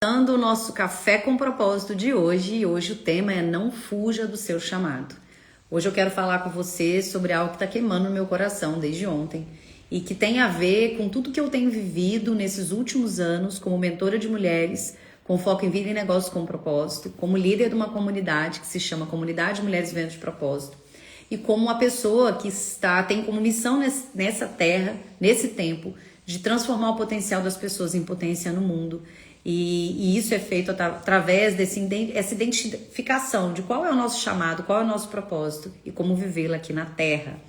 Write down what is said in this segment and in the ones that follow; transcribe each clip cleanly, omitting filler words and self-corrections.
Começando o nosso Café com Propósito de hoje, e hoje o tema é Não Fuja do Seu Chamado. Hoje eu quero falar com você sobre algo que está queimando no meu coração desde ontem e que tem a ver com tudo que eu tenho vivido nesses últimos anos como mentora de mulheres, com foco em vida e negócios com propósito, como líder de uma comunidade que se chama Comunidade de Mulheres Vivendo de Propósito e como uma pessoa que tem como missão nessa terra, nesse tempo, de transformar o potencial das pessoas em potência no mundo. E isso é feito através dessa identificação de qual é o nosso chamado, qual é o nosso propósito e como vivê-lo aqui na Terra.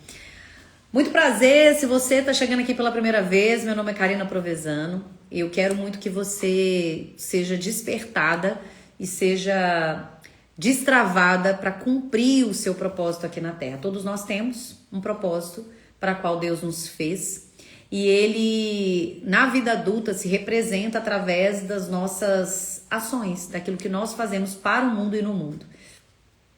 Muito prazer, se você está chegando aqui pela primeira vez, meu nome é Karina Provenzano. Eu quero muito que você seja despertada e seja destravada para cumprir o seu propósito aqui na Terra. Todos nós temos um propósito para qual Deus nos fez. E ele, na vida adulta, se representa através das nossas ações, daquilo que nós fazemos para o mundo e no mundo.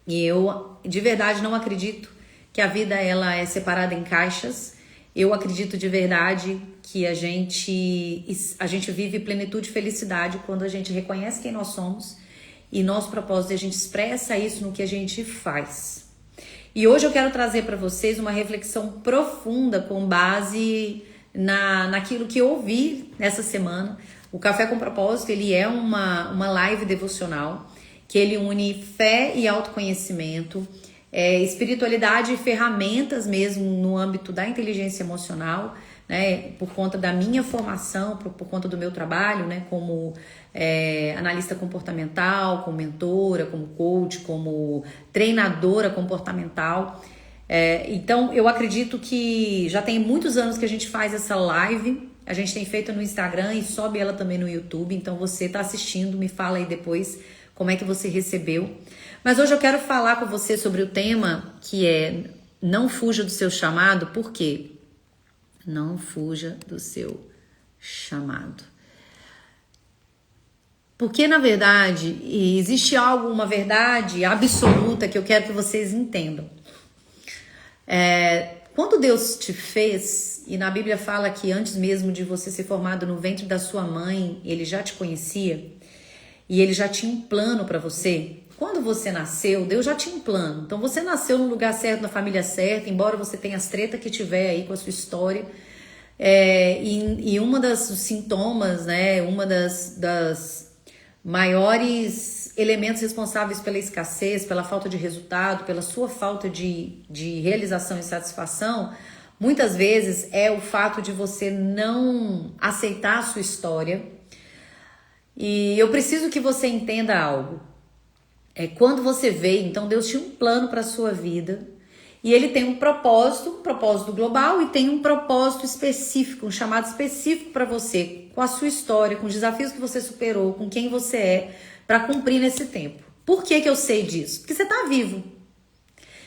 E eu, de verdade, não acredito que a vida ela é separada em caixas. Eu acredito de verdade que a gente vive plenitude e felicidade quando a gente reconhece quem nós somos e nosso propósito, a gente expressa isso no que a gente faz. E hoje eu quero trazer para vocês uma reflexão profunda com base naquilo que eu ouvi nessa semana. O Café com Propósito, ele é uma live devocional que ele une fé e autoconhecimento, espiritualidade e ferramentas mesmo no âmbito da inteligência emocional, né, por conta da minha formação, por conta do meu trabalho, né, como analista comportamental, como mentora, como coach, como treinadora comportamental. Então eu acredito que já tem muitos anos que a gente faz essa live, a gente tem feito no Instagram e sobe ela também no YouTube, então você está assistindo, me fala aí depois como é que você recebeu. Mas hoje eu quero falar com você sobre o tema que é não fuja do seu chamado. Por quê? Não fuja do seu chamado. Porque, na verdade, existe uma verdade absoluta que eu quero que vocês entendam. Quando Deus te fez, e na Bíblia fala que antes mesmo de você ser formado no ventre da sua mãe, Ele já te conhecia e Ele já tinha um plano para você. Quando você nasceu, Deus já tinha um plano. Então você nasceu no lugar certo, na família certa, embora você tenha as tretas que tiver aí com a sua história. E uma dos sintomas, né, uma das maiores elementos responsáveis pela escassez, pela falta de resultado, pela sua falta de realização e satisfação, muitas vezes é o fato de você não aceitar a sua história. E eu preciso que você entenda algo. Quando você veio, então Deus tinha um plano para a sua vida e Ele tem um propósito global e tem um propósito específico, um chamado específico para você, com a sua história, com os desafios que você superou, com quem você é, para cumprir nesse tempo. Por que eu sei disso? Porque você está vivo.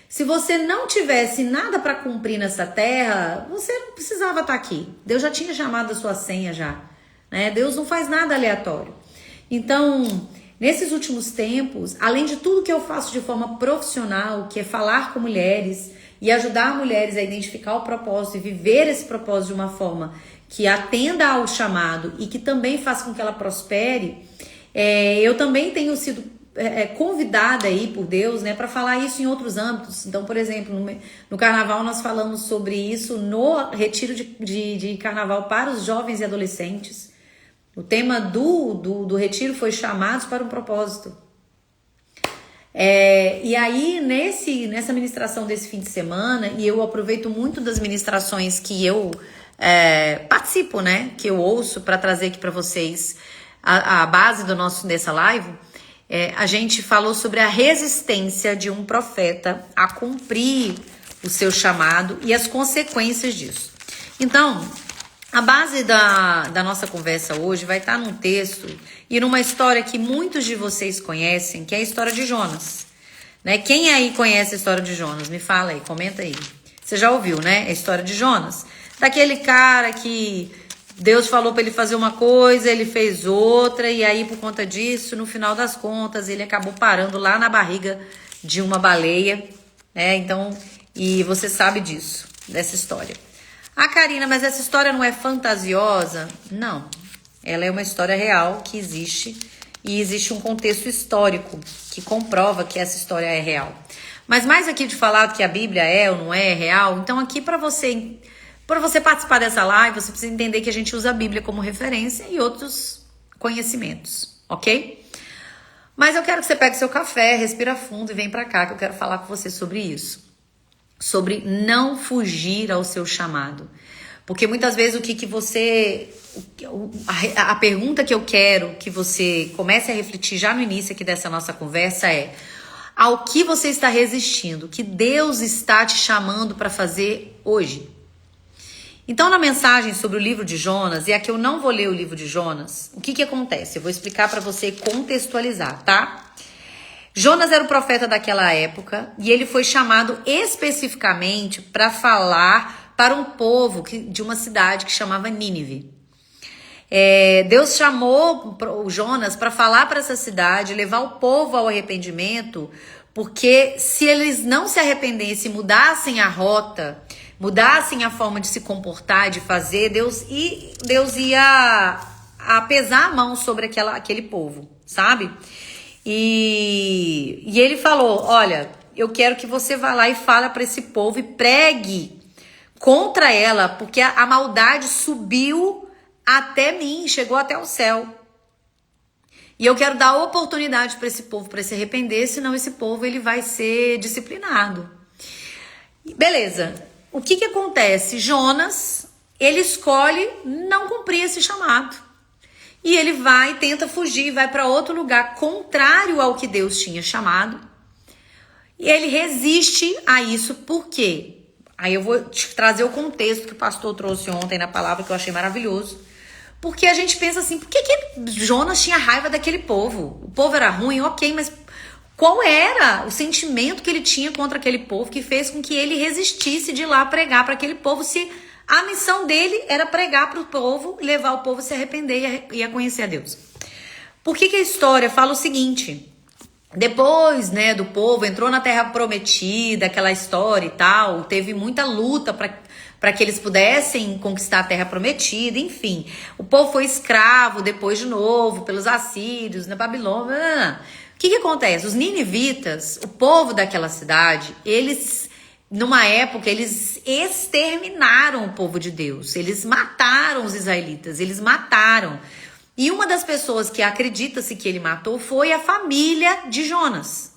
Se você não tivesse nada para cumprir nessa terra, você não precisava estar aqui. Deus já tinha chamado a sua senha já, né? Deus não faz nada aleatório. Então, nesses últimos tempos, além de tudo que eu faço de forma profissional, que é falar com mulheres e ajudar mulheres a identificar o propósito e viver esse propósito de uma forma que atenda ao chamado e que também faça com que ela prospere, eu também tenho sido convidada aí por Deus, né, para falar isso em outros âmbitos. Então, por exemplo, no carnaval nós falamos sobre isso no retiro de carnaval para os jovens e adolescentes. O tema do retiro foi chamados para um propósito. E aí, nessa ministração desse fim de semana, e eu aproveito muito das ministrações que eu participo, né? Que eu ouço para trazer aqui para vocês a base dessa live. A gente falou sobre a resistência de um profeta a cumprir o seu chamado e as consequências disso. Então, a base da nossa conversa hoje vai estar num texto e numa história que muitos de vocês conhecem, que é a história de Jonas. Né? Quem aí conhece a história de Jonas? Me fala aí, comenta aí. Você já ouviu, né? A história de Jonas? Daquele cara que Deus falou para ele fazer uma coisa, ele fez outra, e aí por conta disso, no final das contas, ele acabou parando lá na barriga de uma baleia. Então, e você sabe disso, dessa história. Ah, Karina, mas essa história não é fantasiosa? Não. Ela é uma história real que existe e existe um contexto histórico que comprova que essa história é real. Mas mais aqui de falar que a Bíblia é ou não é real, então aqui para você participar dessa live, você precisa entender que a gente usa a Bíblia como referência e outros conhecimentos, ok? Mas eu quero que você pegue seu café, respira fundo e vem para cá que eu quero falar com você sobre isso. Sobre não fugir ao seu chamado. Porque muitas vezes a pergunta que eu quero que você comece a refletir já no início aqui dessa nossa conversa é: ao que você está resistindo? Que Deus está te chamando para fazer hoje? Então, na mensagem sobre o livro de Jonas, e aqui eu não vou ler o livro de Jonas, o que acontece? Eu vou explicar para você contextualizar, tá? Jonas era o profeta daquela época e ele foi chamado especificamente para falar para um povo de uma cidade que chamava Nínive. Deus chamou o Jonas para falar para essa cidade, levar o povo ao arrependimento, porque se eles não se arrependessem, mudassem a rota, mudassem a forma de se comportar, de fazer, Deus ia pesar a mão sobre aquele povo, sabe? E ele falou: olha, eu quero que você vá lá e fale para esse povo e pregue contra ela, porque a maldade subiu até mim, chegou até o céu. E eu quero dar oportunidade para esse povo para se arrepender, senão esse povo ele vai ser disciplinado. Beleza. O que acontece? Jonas, ele escolhe não cumprir esse chamado. E ele tenta fugir, vai para outro lugar contrário ao que Deus tinha chamado. E ele resiste a isso, por quê? Aí eu vou te trazer o contexto que o pastor trouxe ontem na palavra, que eu achei maravilhoso. Porque a gente pensa assim, por que Jonas tinha raiva daquele povo? O povo era ruim, ok, mas qual era o sentimento que ele tinha contra aquele povo que fez com que ele resistisse de ir lá pregar para aquele povo, se a missão dele era pregar para o povo, levar o povo a se arrepender e a conhecer a Deus? Por que a história fala o seguinte? Depois, do povo entrou na terra prometida, aquela história e tal, teve muita luta para que eles pudessem conquistar a terra prometida, enfim. O povo foi escravo depois de novo pelos assírios, na Babilônia. O que acontece? Os ninivitas, o povo daquela cidade, numa época, eles exterminaram o povo de Deus. Eles mataram os israelitas, eles mataram. E uma das pessoas que acredita-se que ele matou foi a família de Jonas.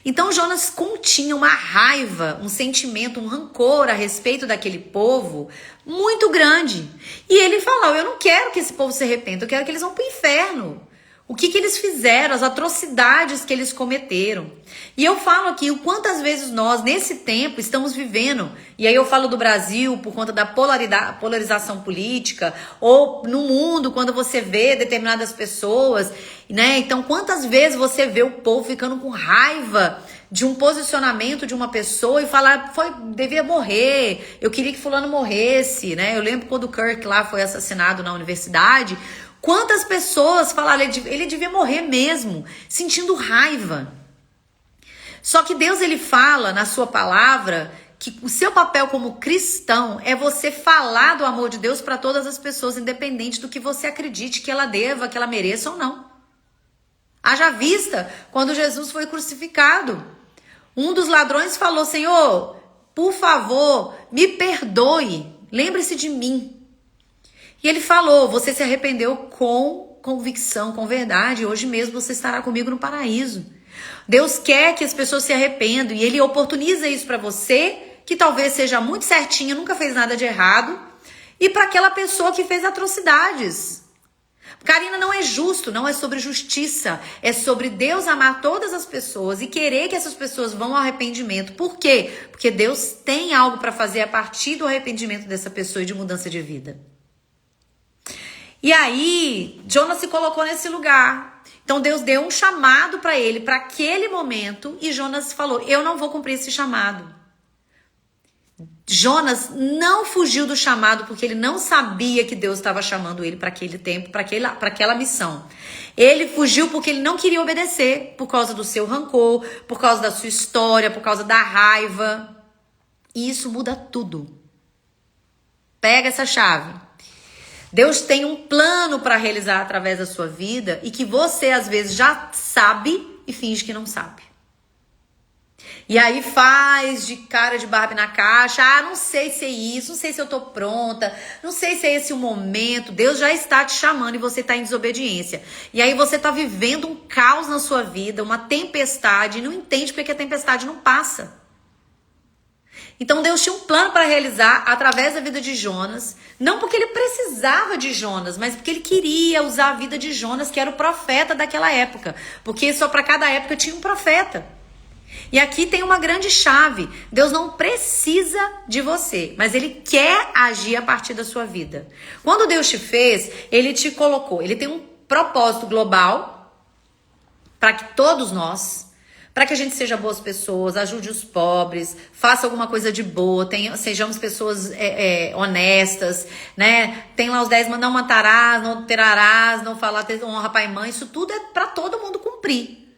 Então Jonas continha uma raiva, um sentimento, um rancor a respeito daquele povo muito grande. E ele falou: eu não quero que esse povo se arrependa, eu quero que eles vão para o inferno. O que eles fizeram, as atrocidades que eles cometeram. E eu falo aqui o quantas vezes nós, nesse tempo, estamos vivendo, e aí eu falo do Brasil por conta da polarização política, ou no mundo, quando você vê determinadas pessoas, Então, quantas vezes você vê o povo ficando com raiva de um posicionamento de uma pessoa e falar: devia morrer, eu queria que fulano morresse, Eu lembro quando o Kirk lá foi assassinado na universidade. Quantas pessoas falaram: ele devia morrer mesmo, sentindo raiva. Só que Deus, ele fala na sua palavra que o seu papel como cristão é você falar do amor de Deus para todas as pessoas, independente do que você acredite que ela deva, que ela mereça ou não. Haja vista quando Jesus foi crucificado. Um dos ladrões falou: Senhor, por favor, me perdoe, lembre-se de mim. E ele falou: você se arrependeu com convicção, com verdade. Hoje mesmo você estará comigo no paraíso. Deus quer que as pessoas se arrependam. E ele oportuniza isso para você, que talvez seja muito certinho, nunca fez nada de errado. E para aquela pessoa que fez atrocidades. Karina, não é justo, não é sobre justiça. É sobre Deus amar todas as pessoas e querer que essas pessoas vão ao arrependimento. Por quê? Porque Deus tem algo para fazer a partir do arrependimento dessa pessoa e de mudança de vida. E aí, Jonas se colocou nesse lugar. Então Deus deu um chamado para ele, para aquele momento, e Jonas falou: eu não vou cumprir esse chamado. Jonas não fugiu do chamado porque ele não sabia que Deus estava chamando ele para aquele tempo, para aquela missão. Ele fugiu porque ele não queria obedecer, por causa do seu rancor, por causa da sua história, por causa da raiva. E isso muda tudo. Pega essa chave. Deus tem um plano para realizar através da sua vida e que você às vezes já sabe e finge que não sabe. E aí faz de cara de Barbie na caixa, não sei se é isso, não sei se eu tô pronta, não sei se é esse o momento. Deus já está te chamando e você está em desobediência. E aí você está vivendo um caos na sua vida, uma tempestade, e não entende porque a tempestade não passa. Então Deus tinha um plano para realizar através da vida de Jonas, não porque ele precisava de Jonas, mas porque ele queria usar a vida de Jonas, que era o profeta daquela época, porque só para cada época tinha um profeta. E aqui tem uma grande chave. Deus não precisa de você, mas ele quer agir a partir da sua vida. Quando Deus te fez, ele te colocou, ele tem um propósito global para que todos nós, para que a gente seja boas pessoas, ajude os pobres, faça alguma coisa de boa, sejamos pessoas honestas, né? Tem lá os 10 não matarás, não terarás, não falar, honra pai e mãe. Isso tudo é para todo mundo cumprir,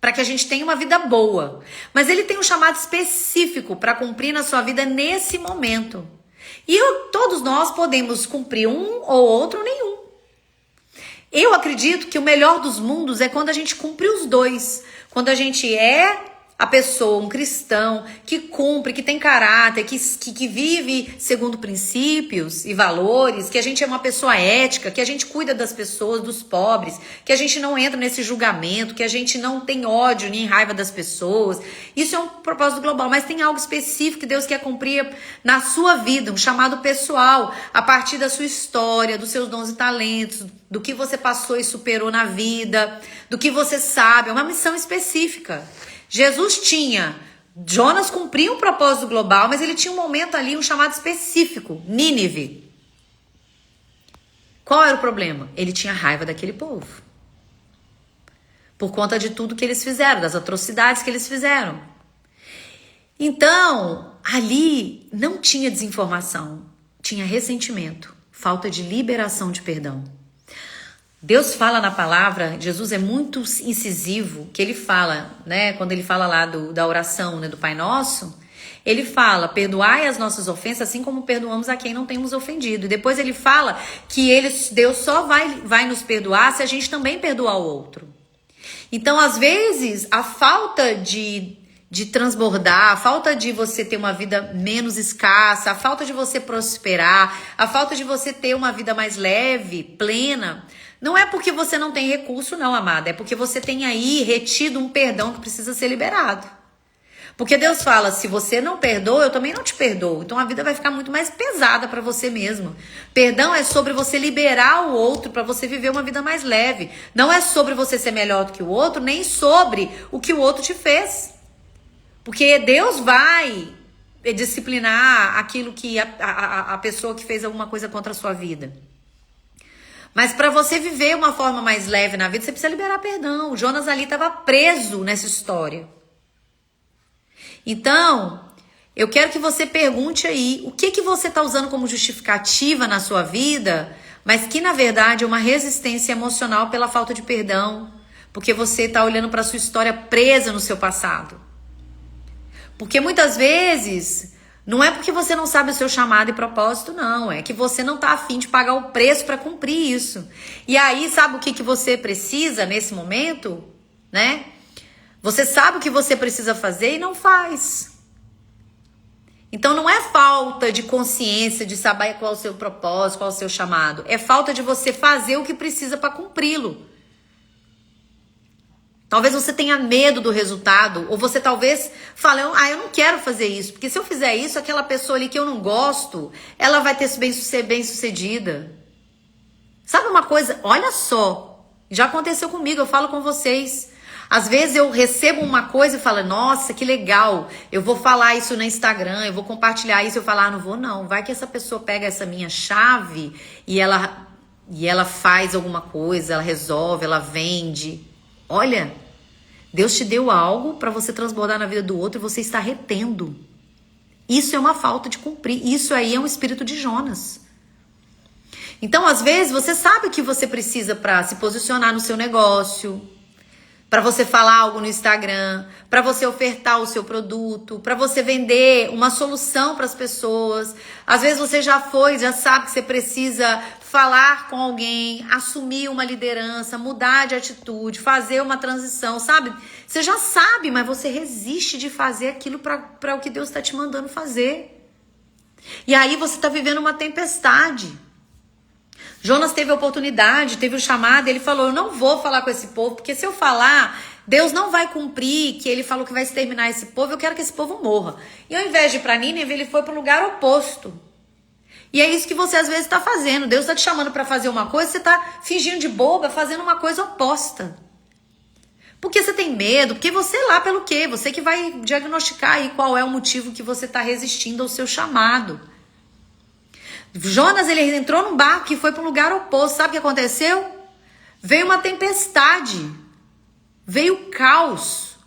para que a gente tenha uma vida boa. Mas ele tem um chamado específico para cumprir na sua vida nesse momento. E todos nós podemos cumprir um ou outro, nenhum. Eu acredito que o melhor dos mundos é quando a gente cumpre os dois. Quando a gente é a pessoa, um cristão, que cumpre, que tem caráter, que vive segundo princípios e valores, que a gente é uma pessoa ética, que a gente cuida das pessoas, dos pobres, que a gente não entra nesse julgamento, que a gente não tem ódio nem raiva das pessoas. Isso é um propósito global, mas tem algo específico que Deus quer cumprir na sua vida, um chamado pessoal, a partir da sua história, dos seus dons e talentos, do que você passou e superou na vida, do que você sabe, é uma missão específica. Jonas cumpria um propósito global, mas ele tinha um momento ali, um chamado específico, Nínive. Qual era o problema? Ele tinha raiva daquele povo. Por conta de tudo que eles fizeram, das atrocidades que eles fizeram. Então, ali não tinha desinformação, tinha ressentimento, falta de liberação de perdão. Deus fala na palavra, Jesus é muito incisivo, que ele fala, né, quando ele fala lá da oração, né, do Pai Nosso, ele fala, perdoai as nossas ofensas, assim como perdoamos a quem não temos ofendido. E depois ele fala que Deus só vai nos perdoar se a gente também perdoar o outro. Então, às vezes, a falta de transbordar, a falta de você ter uma vida menos escassa, a falta de você prosperar, a falta de você ter uma vida mais leve, plena, não é porque você não tem recurso, não, amada. É porque você tem aí retido um perdão que precisa ser liberado. Porque Deus fala, se você não perdoa, eu também não te perdoo. Então a vida vai ficar muito mais pesada para você mesmo. Perdão é sobre você liberar o outro para você viver uma vida mais leve. Não é sobre você ser melhor do que o outro, nem sobre o que o outro te fez. Porque Deus vai disciplinar aquilo que a pessoa que fez alguma coisa contra a sua vida. Mas para você viver uma forma mais leve na vida, você precisa liberar perdão. O Jonas ali estava preso nessa história. Então, eu quero que você pergunte aí, o que você está usando como justificativa na sua vida, mas que na verdade é uma resistência emocional pela falta de perdão, porque você está olhando para a sua história presa no seu passado. Porque muitas vezes não é porque você não sabe o seu chamado e propósito, não. É que você não tá afim de pagar o preço para cumprir isso. E aí, sabe o que você precisa nesse momento? Né? Você sabe o que você precisa fazer e não faz. Então não é falta de consciência, de saber qual é o seu propósito, qual é o seu chamado. É falta de você fazer o que precisa para cumpri-lo. Talvez você tenha medo do resultado, ou você talvez fale, eu não quero fazer isso, porque se eu fizer isso, aquela pessoa ali que eu não gosto, ela vai ter ser bem sucedida. Sabe uma coisa? Olha só, já aconteceu comigo, eu falo com vocês. Às vezes eu recebo uma coisa e falo, nossa, que legal, eu vou falar isso no Instagram, eu vou compartilhar isso, eu falo, não vou não, vai que essa pessoa pega essa minha chave e ela faz alguma coisa, ela resolve, ela vende. Olha, Deus te deu algo para você transbordar na vida do outro e você está retendo. Isso é uma falta de cumprir. Isso aí é um espírito de Jonas. Então, às vezes, você sabe o que você precisa para se posicionar no seu negócio. para você falar algo no Instagram, para você ofertar o seu produto, para você vender uma solução para as pessoas. Às vezes você já sabe que você precisa falar com alguém, assumir uma liderança, mudar de atitude, fazer uma transição, sabe? Você já sabe, mas você resiste de fazer aquilo para o que Deus está te mandando fazer. E aí você está vivendo uma tempestade. Jonas teve a oportunidade, teve o chamado, ele falou, eu não vou falar com esse povo, porque se eu falar, Deus não vai cumprir, que ele falou que vai exterminar esse povo, eu quero que esse povo morra. E ao invés de ir para Nínive, ele foi para o lugar oposto. E é isso que você às vezes está fazendo. Deus está te chamando para fazer uma coisa, você está fingindo de boba, fazendo uma coisa oposta. Porque você tem medo, porque você lá pelo quê? Você que vai diagnosticar aí qual é o motivo que você está resistindo ao seu chamado. Jonas, ele entrou num barco e foi para um lugar oposto. Sabe o que aconteceu? Veio uma tempestade. Veio caos.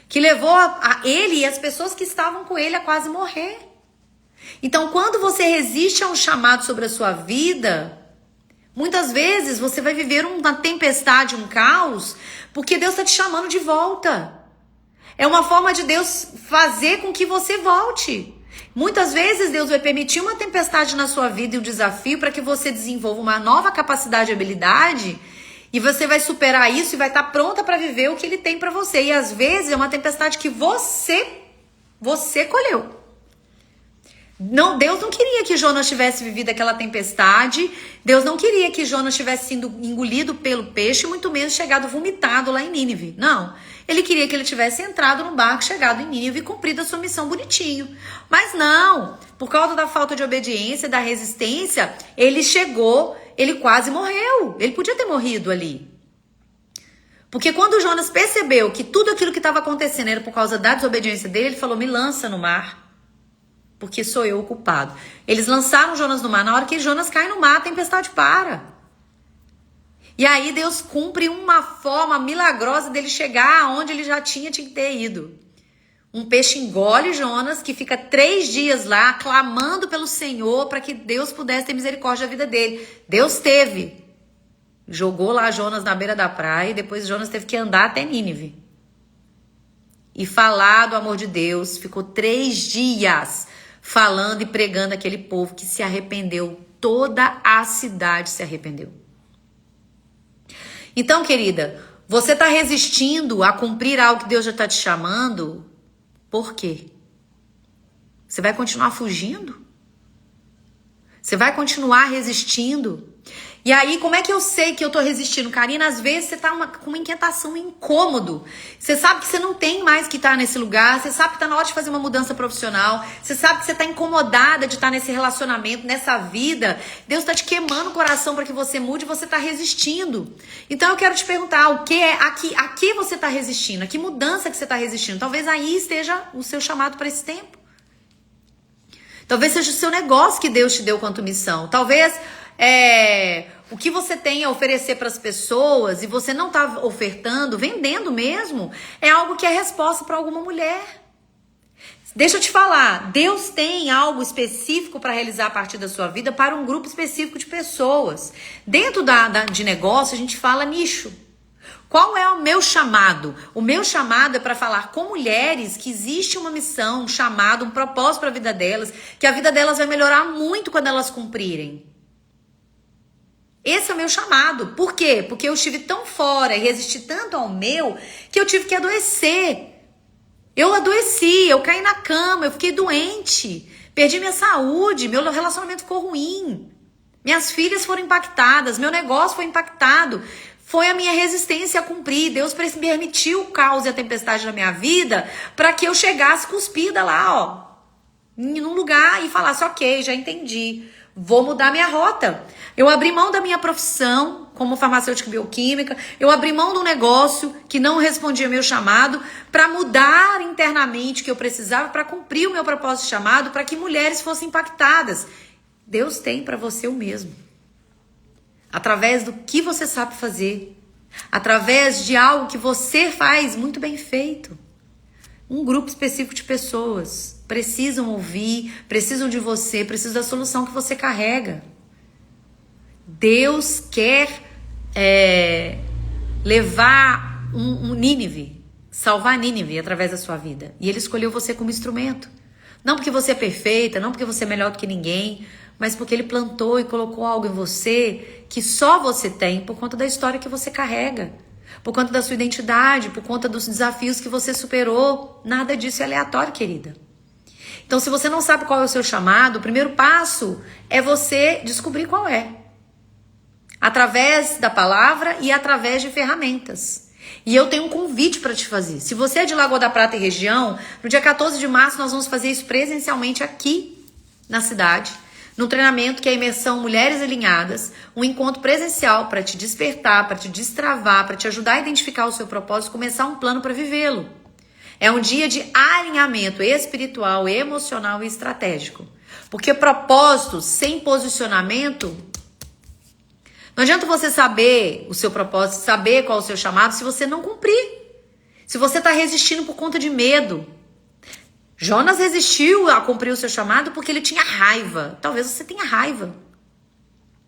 Que levou a ele e as pessoas que estavam com ele a quase morrer. Então, quando você resiste a um chamado sobre a sua vida, muitas vezes você vai viver uma tempestade, um caos, porque Deus está te chamando de volta. É uma forma de Deus fazer com que você volte. Muitas vezes Deus vai permitir uma tempestade na sua vida e um desafio para que você desenvolva uma nova capacidade e habilidade e você vai superar isso e vai estar pronta para viver o que Ele tem para você. E às vezes é uma tempestade que você colheu. Não, Deus não queria que Jonas tivesse vivido aquela tempestade. Deus não queria que Jonas tivesse sido engolido pelo peixe, muito menos chegado vomitado lá em Nínive. Não. Ele queria que ele tivesse entrado no barco, chegado em Nínive e cumprido a sua missão bonitinho. Mas não. Por causa da falta de obediência, da resistência, ele chegou, ele quase morreu. Ele podia ter morrido ali. Porque quando Jonas percebeu que tudo aquilo que estava acontecendo era por causa da desobediência dele, ele falou, me lança no mar. Porque sou eu o culpado. Eles lançaram Jonas no mar. Na hora que Jonas cai no mar, a tempestade para. E aí Deus cumpre uma forma milagrosa dele chegar aonde ele já tinha que ter ido. Um peixe engole Jonas, que fica 3 dias lá, clamando pelo Senhor para que Deus pudesse ter misericórdia da vida dele. Deus teve. Jogou lá Jonas na beira da praia e depois Jonas teve que andar até Nínive. E falar do amor de Deus. Ficou 3 dias falando e pregando aquele povo que se arrependeu. Toda a cidade se arrependeu. Então, querida, você está resistindo a cumprir algo que Deus já está te chamando? Por quê? Você vai continuar fugindo? Você vai continuar resistindo? E aí, como é que eu sei que eu tô resistindo? Karina, às vezes você tá com uma inquietação, um incômodo. Você sabe que você não tem mais que estar nesse lugar. Você sabe que tá na hora de fazer uma mudança profissional. Você sabe que você tá incomodada de estar nesse relacionamento, nessa vida. Deus tá te queimando o coração para que você mude e você tá resistindo. Então eu quero te perguntar, o que é a que você tá resistindo? A que mudança que você tá resistindo? Talvez aí esteja o seu chamado para esse tempo. Talvez seja o seu negócio que Deus te deu quanto missão. Talvez o que você tem a oferecer para as pessoas e você não está ofertando, vendendo mesmo, é algo que é resposta para alguma mulher. Deixa eu te falar, Deus tem algo específico para realizar a partir da sua vida para um grupo específico de pessoas. Dentro de negócio, a gente fala nicho. Qual é o meu chamado? O meu chamado é para falar com mulheres que existe uma missão, um chamado, um propósito para a vida delas, que a vida delas vai melhorar muito quando elas cumprirem. Esse é o meu chamado. Por quê? Porque eu estive tão fora e resisti tanto ao meu que eu tive que adoecer. Eu adoeci, eu caí na cama, eu fiquei doente, perdi minha saúde, meu relacionamento ficou ruim, minhas filhas foram impactadas, meu negócio foi impactado. Foi a minha resistência a cumprir. Deus permitiu o caos e a tempestade na minha vida para que eu chegasse cuspida lá, ó, num lugar e falasse, ok, já entendi, vou mudar minha rota. Eu abri mão da minha profissão como farmacêutica bioquímica, eu abri mão de um negócio que não respondia ao meu chamado para mudar internamente o que eu precisava para cumprir o meu propósito de chamado, para que mulheres fossem impactadas. Deus tem para você o mesmo. Através do que você sabe fazer, através de algo que você faz muito bem feito. Um grupo específico de pessoas precisam ouvir, precisam de você, precisam da solução que você carrega. Deus quer levar um Nínive, salvar Nínive através da sua vida. E ele escolheu você como instrumento. Não porque você é perfeita, não porque você é melhor do que ninguém, mas porque ele plantou e colocou algo em você que só você tem por conta da história que você carrega, por conta da sua identidade, por conta dos desafios que você superou. Nada disso é aleatório, querida. Então, se você não sabe qual é o seu chamado, o primeiro passo é você descobrir qual é. Através da palavra e através de ferramentas. E eu tenho um convite para te fazer. Se você é de Lagoa da Prata e região, no dia 14 de março nós vamos fazer isso presencialmente aqui na cidade, num treinamento que é a imersão Mulheres Alinhadas, um encontro presencial para te despertar, para te destravar, para te ajudar a identificar o seu propósito e começar um plano para vivê-lo. É um dia de alinhamento espiritual, emocional e estratégico. Porque propósito sem posicionamento, não adianta você saber o seu propósito, saber qual é o seu chamado, se você não cumprir. Se você está resistindo por conta de medo. Jonas resistiu a cumprir o seu chamado porque ele tinha raiva. Talvez você tenha raiva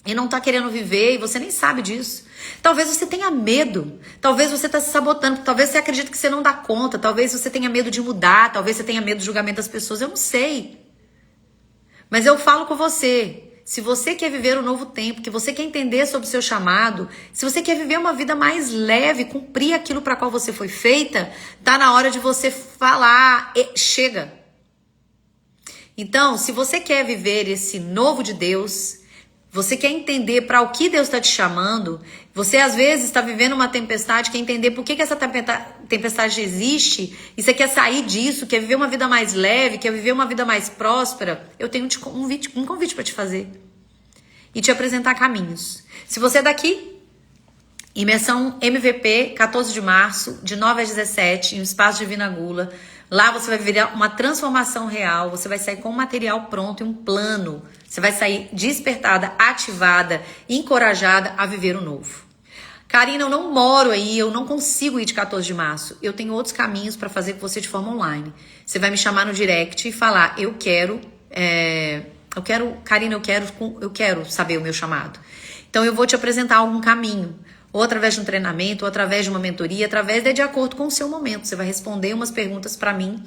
e não está querendo viver e você nem sabe disso. Talvez você tenha medo. Talvez você está se sabotando. Talvez você acredite que você não dá conta. Talvez você tenha medo de mudar. Talvez você tenha medo do julgamento das pessoas. Eu não sei. Mas eu falo com você. Se você quer viver um novo tempo, que você quer entender sobre o seu chamado, se você quer viver uma vida mais leve, cumprir aquilo para qual você foi feita, tá na hora de você falar, chega. Então, se você quer viver esse novo de Deus, você quer entender para o que Deus está te chamando, você às vezes está vivendo uma tempestade, quer entender por que essa tempestade existe, e você quer sair disso, quer viver uma vida mais leve, quer viver uma vida mais próspera, eu tenho um convite para te fazer e te apresentar caminhos. Se você é daqui, imersão MVP, 14 de março, de 9 às 17, em um espaço Divina Gula. Lá você vai viver uma transformação real, você vai sair com um material pronto e um plano. Você vai sair despertada, ativada, encorajada a viver o novo. Karina, eu não moro aí, eu não consigo ir de 14 de março. Eu tenho outros caminhos para fazer com você de forma online. Você vai me chamar no direct e falar, Karina, eu quero saber o meu chamado. Então eu vou te apresentar algum caminho. Ou através de um treinamento, ou através de uma mentoria, de acordo com o seu momento. Você vai responder umas perguntas para mim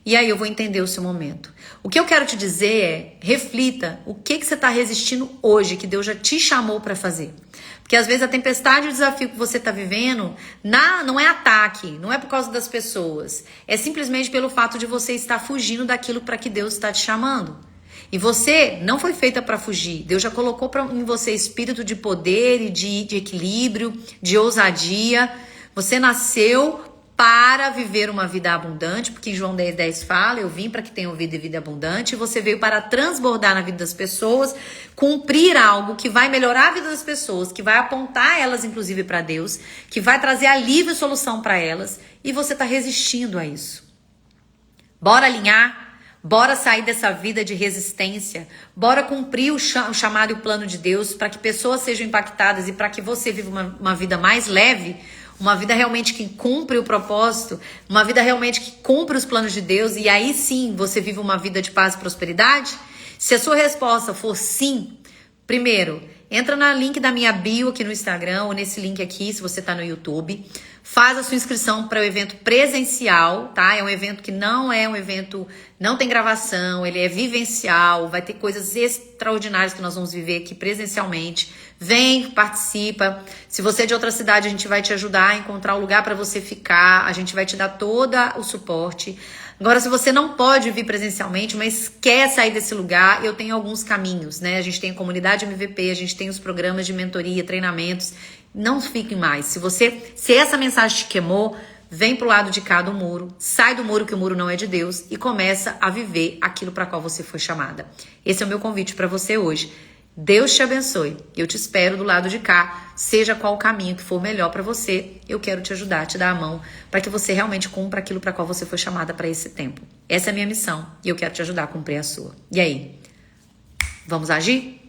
e aí eu vou entender o seu momento. O que eu quero te dizer é, reflita o que você está resistindo hoje, que Deus já te chamou para fazer. Porque às vezes a tempestade e o desafio que você está vivendo não é ataque, não é por causa das pessoas. É simplesmente pelo fato de você estar fugindo daquilo para que Deus está te chamando. E você não foi feita para fugir. Deus já colocou em você espírito de poder e de equilíbrio, de ousadia. Você nasceu para viver uma vida abundante, porque em João 10:10 fala, eu vim para que tenham vida e vida abundante. E você veio para transbordar na vida das pessoas, cumprir algo que vai melhorar a vida das pessoas, que vai apontar elas, inclusive, para Deus, que vai trazer alívio e solução para elas. E você está resistindo a isso. Bora alinhar? Bora sair dessa vida de resistência, bora cumprir o chamado e o plano de Deus para que pessoas sejam impactadas e para que você viva uma vida mais leve, uma vida realmente que cumpre o propósito, uma vida realmente que cumpre os planos de Deus e aí sim você vive uma vida de paz e prosperidade? Se a sua resposta for sim, primeiro, entra no link da minha bio aqui no Instagram ou nesse link aqui se você está no YouTube. Faz a sua inscrição para o evento presencial, tá? É um evento que não tem gravação, ele é vivencial, vai ter coisas extraordinárias que nós vamos viver aqui presencialmente. Vem, participa. Se você é de outra cidade, a gente vai te ajudar a encontrar o lugar para você ficar, a gente vai te dar todo o suporte. Agora, se você não pode vir presencialmente, mas quer sair desse lugar, eu tenho alguns caminhos, né? A gente tem a comunidade MVP, a gente tem os programas de mentoria, treinamentos. Não fiquem mais. Se essa mensagem te queimou, vem pro lado de cá do muro, sai do muro que o muro não é de Deus e começa a viver aquilo para qual você foi chamada. Esse é o meu convite para você hoje. Deus te abençoe. Eu te espero do lado de cá, seja qual o caminho que for melhor para você. Eu quero te ajudar, te dar a mão para que você realmente cumpra aquilo para qual você foi chamada para esse tempo. Essa é a minha missão e eu quero te ajudar a cumprir a sua. E aí? Vamos agir?